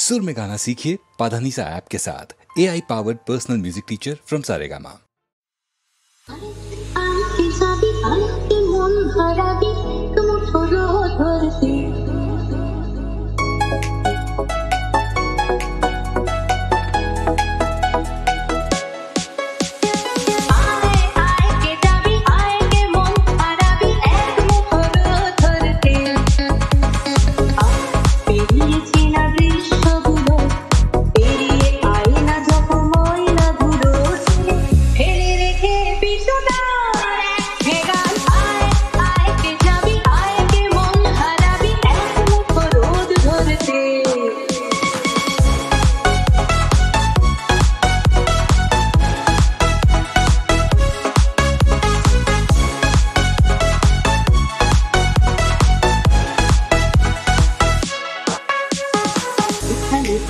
सुर में गाना सीखिए पाधानीसा ऐप के साथ AI powered personal music teacher from Saregama.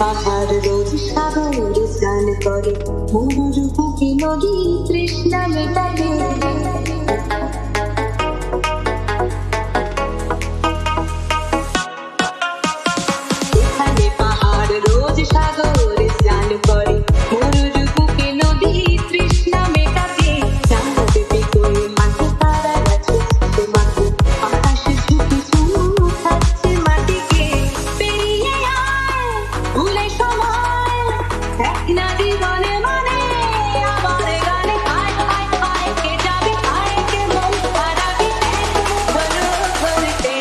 পাহাড় রোজ সাগরে স্নান করে মরুর বুকে নদী তৃষ্ণা মেটাবে। এখানে পাহাড় রোজ সাগরে স্নান করে মরুর বুকে নদী তৃষ্ণা মেটাবে। জানবে বিকোয়ে মাঠে তারা গাছে মাঠে আকাশে ঝুঁকি ঝুমু খাচ্ছে মাটিকে পেরিয়ে আয় ভুলে সময় এক নারী বনে মানে আবার গানে আয় আয় আয় কে যাবে আয় কে মন হারাবি এক মুঠো ধরতে।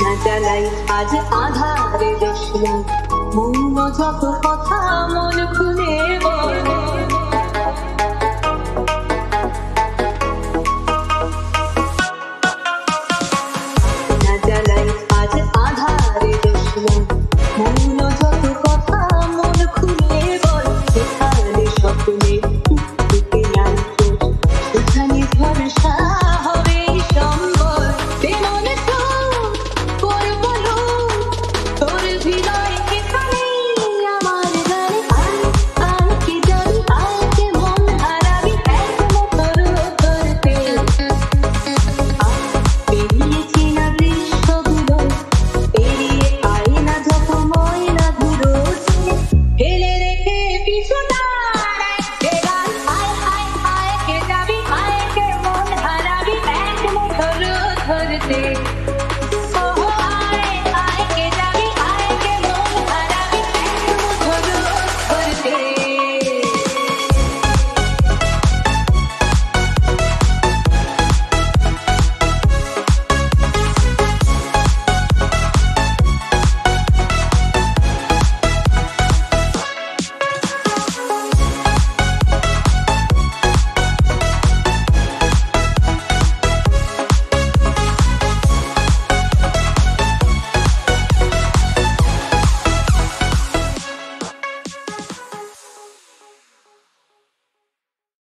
না জ্বালাই আজ আধারে দেশলাই মৌন যত কথা মন খুলে বল। না জ্বালাই আজ আধারে দেশলাই মৌন যত কথা মন খুলে বল। সেখানে স্বপ্নে টুকটুকে আলো সেখানে ভরসা হবে সম্বল। তেমন তো তোর বলো তোর ভিড়